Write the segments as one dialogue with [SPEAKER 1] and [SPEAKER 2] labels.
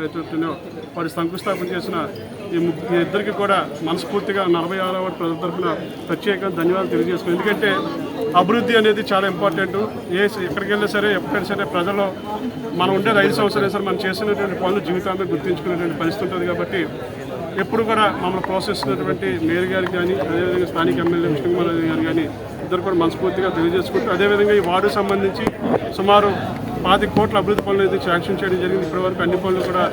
[SPEAKER 1] ఏదైతే ఉంటుందో వారి శంకుస్థాపన చేసిన ఈ ఇద్దరికి కూడా మనస్ఫూర్తిగా 46వ వార్డు ప్రజల తరఫున ప్రత్యేకంగా ధన్యవాదాలు తెలియజేసుకున్నాం. ఎందుకంటే అభివృద్ధి అనేది చాలా ఇంపార్టెంట్. ఎక్కడికి వెళ్ళినా సరే ఎప్పుడైనా సరే ప్రజలు మనం ఉండేది 5 సంవత్సరాలు సరే మనం చేసినటువంటి పనులు జీవితాన్ని గుర్తించుకునేటువంటి పరిస్థితి ఉంటుంది. కాబట్టి ఎప్పుడు కూడా మమ్మల్ని ప్రోత్సహిస్తున్నటువంటి మేయర్ గారికి కానీ అదేవిధంగా స్థానిక ఎమ్మెల్యే విష్ణుకుమార్ గారు కానీ ఇద్దరు కూడా మనస్ఫూర్తిగా తెలియజేసుకుంటూ అదేవిధంగా ఈ వార్డు సంబంధించి సుమారు 25 కోట్ల అభివృద్ధి పనులు అయితే శాంక్షన్ చేయడం జరిగింది. ఇప్పటివరకు అన్ని పనులు కూడా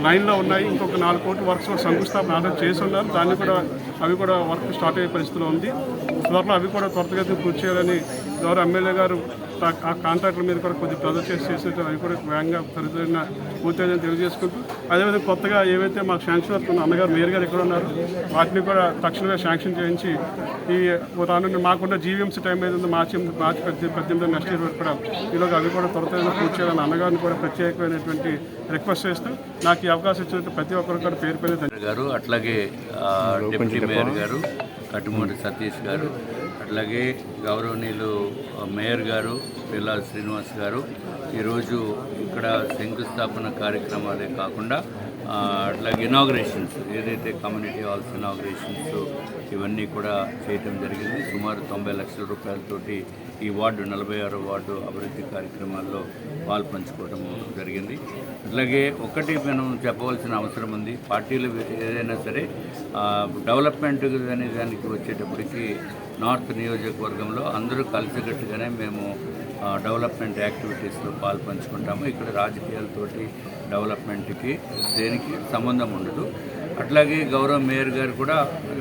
[SPEAKER 1] లైన్లో ఉన్నాయి. ఇంకొక 4 కోట్ల వర్క్స్ కూడా శంకుస్థాపన ఆర్డర్ చేసి ఉన్నారు. దాన్ని కూడా అవి కూడా వర్క్ స్టార్ట్ అయ్యే పరిస్థితిలో ఉంది. త్వరలో అవి కూడా త్వరితగతిన పూర్తి చేయాలని గౌరవ ఎమ్మెల్యే గారు ఆ కాంట్రాక్టుల మీద కూడా కొద్ది ప్రజలు చేసేసి అవి కూడా వేగంగా త్వరితగతిన పూర్తయ్యని తెలియజేసుకుంటూ అదేవిధంగా కొత్తగా ఏవైతే మాకు శాంక్షన్ అవుతున్న అన్నగారు మేయర్ గారు ఎక్కడ ఉన్నారు వాటిని కూడా తక్షణమే శాంక్షన్ చేయించి ఈ రానున్న మాకున్న జీవీఎంసీ టైం ఏదైతే మార్చి 18 నెక్స్ట్ ఇయర్ వరకు కూడా ఈలోగా అవి కూడా త్వరితగతిన పూర్తి చేయాలని అన్నగారిని కూడా ప్రత్యేకమైనటువంటి రిక్వెస్ట్ చేస్తూ నాకు ఈ అవకాశం ఇచ్చినట్టు ప్రతి ఒక్కరు కూడా పేరు పేరు
[SPEAKER 2] గారు అట్లాగే డిప్యూటీ మేయర్ గారు కట్టుమూరి సతీష్ గారు అట్లాగే గౌరవనీయులు మేయర్ గారు పిల్లా శ్రీనివాస్ గారు ఈరోజు ఇక్కడ శంకుస్థాపన కార్యక్రమాలే కాకుండా అట్లాగే ఇనాగ్రేషన్స్ ఏదైతే కమ్యూనిటీ హాల్స్ ఇనాగ్రేషన్స్ ఇవన్నీ కూడా చేయటం జరిగింది. సుమారు 90 లక్షల రూపాయలతోటి ఈ వార్డు 46వ వార్డు అభివృద్ధి కార్యక్రమాల్లో పాల్పంచుకోవడం జరిగింది. అట్లాగే ఒకటి మనం చెప్పవలసిన అవసరం ఉంది. పార్టీలు ఏదైనా సరే డెవలప్మెంట్ అనే దానికి వచ్చేటప్పటికి నార్త్ నియోజకవర్గంలో అందరూ కలిసికట్టుగానే మేము డెవలప్మెంట్ యాక్టివిటీస్లో పాల్పంచుకుంటాము. ఇక్కడ రాజకీయాలతోటి డెవలప్మెంట్కి దేనికి సంబంధం ఉండదు. అట్లాగే గౌరవ మేయర్ గారు కూడా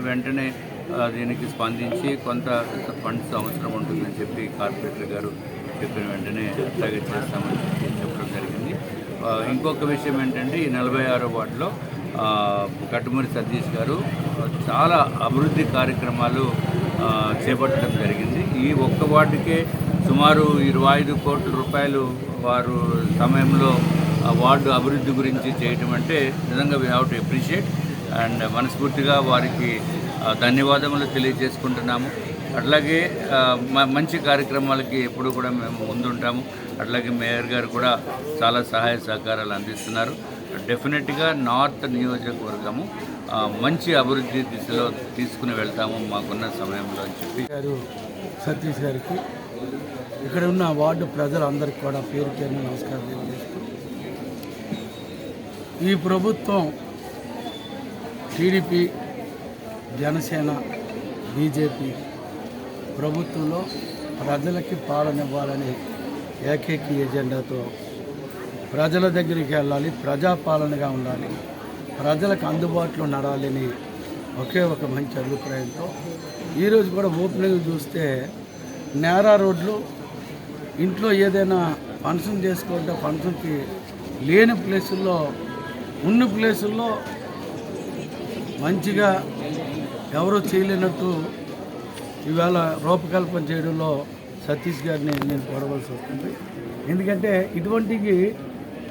[SPEAKER 2] వెంటనే దీనికి స్పందించి కొంత ఫండ్స్ అవసరం ఉంటుందని చెప్పి కార్పొరేటర్ గారు చెప్పిన వెంటనే అట్లాగే చేస్తామని చెప్పడం జరిగింది. ఇంకొక విషయం ఏంటంటే ఈ 46వ వార్డులో కట్టుమూరి సతీష్ గారు చాలా అభివృద్ధి కార్యక్రమాలు చేపట్టడం జరిగింది. ఈ ఒక్క వార్డుకే సుమారు 25 కోట్ల రూపాయలు వారు సమయంలో వార్డు అభివృద్ధి గురించి చేయటం అంటే నిజంగా we have to appreciate and మనస్ఫూర్తిగా వారికి ధన్యవాదములు తెలియజేసుకుంటున్నాము. అట్లాగే మంచి కార్యక్రమాలకి ఎప్పుడు కూడా మేము ముందుంటాము. అట్లాగే మేయర్ గారు కూడా చాలా సహాయ సహకారాలు అందిస్తున్నారు. డెఫినెట్గా నార్త్ నియోజకవర్గము మంచి అభివృద్ధి దిశలో తీసుకుని వెళ్తాము మాకున్న సమయంలో అని చెప్పి
[SPEAKER 3] సతీష్ గారికి ఇక్కడ ఉన్న వార్డు ప్రజలందరికీ కూడా పేరు పేరున నమస్కారం తెలియజేస్తూ ఈ ప్రభుత్వం టీడీపీ జనసేన బీజేపీ ప్రభుత్వంలో ప్రజలకి పాలన ఇవ్వాలనే ఏకైక ఎజెండాతో ప్రజల దగ్గరికి వెళ్ళాలి, ప్రజాపాలనగా ఉండాలి, ప్రజలకు అందుబాటులో నడాలని ఒకే ఒక మంచి అభిప్రాయంతో ఈరోజు కూడా ఓపెనింగ్ చూస్తే నేరా రోడ్లు ఇంట్లో ఏదైనా ఫంక్షన్ చేసుకుంటే ఫంక్షన్కి లేని ప్లేసుల్లో ఉన్న ప్లేసుల్లో మంచిగా ఎవరో చేయలేనట్టు ఇవాళ రూపకల్పన చేయడంలో సతీష్ గారిని నేను పొడవలసి వస్తుంది. ఎందుకంటే ఇటువంటివి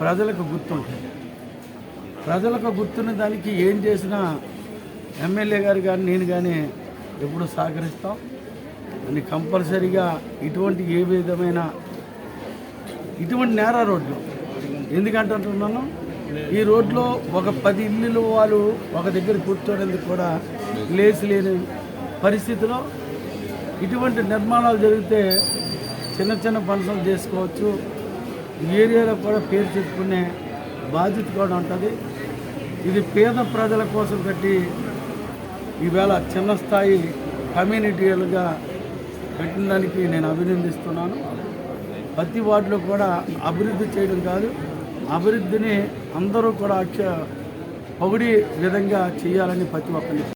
[SPEAKER 3] ప్రజలకు గుర్తుంటుంది. ప్రజలకు గుర్తున్న దానికి ఏం చేసినా ఎమ్మెల్యే గారు కానీ నేను కానీ ఎప్పుడు సహకరిస్తాం అని కంపల్సరీగా ఇటువంటి ఏ విధమైన ఇటువంటి నేర రోడ్లు ఎందుకంటున్నాను ఈ రోడ్లో ఒక 10 ఇల్లులు వాళ్ళు ఒక దగ్గర కూర్చోడానికి కూడా ప్లేస్ లేని పరిస్థితిలో ఇటువంటి నిర్మాణాలు జరిగితే చిన్న చిన్న ఫంక్షన్లు చేసుకోవచ్చు. ఏరియాలో కూడా పేరు చెప్పుకునే బాధ్యత కూడా ఉంటుంది. ఇది పేద ప్రజల కోసం కట్టి ఈవేళ చిన్న స్థాయి కమ్యూనిటీలుగా పెట్టిన దానికి నేను అభినందిస్తున్నాను. ప్రతి వార్డులో కూడా అభివృద్ధి చేయడం కాదు, అభివృద్ధిని అందరూ కూడా పొగిడే విధంగా చేయాలని ప్రతి ఒక్కరిని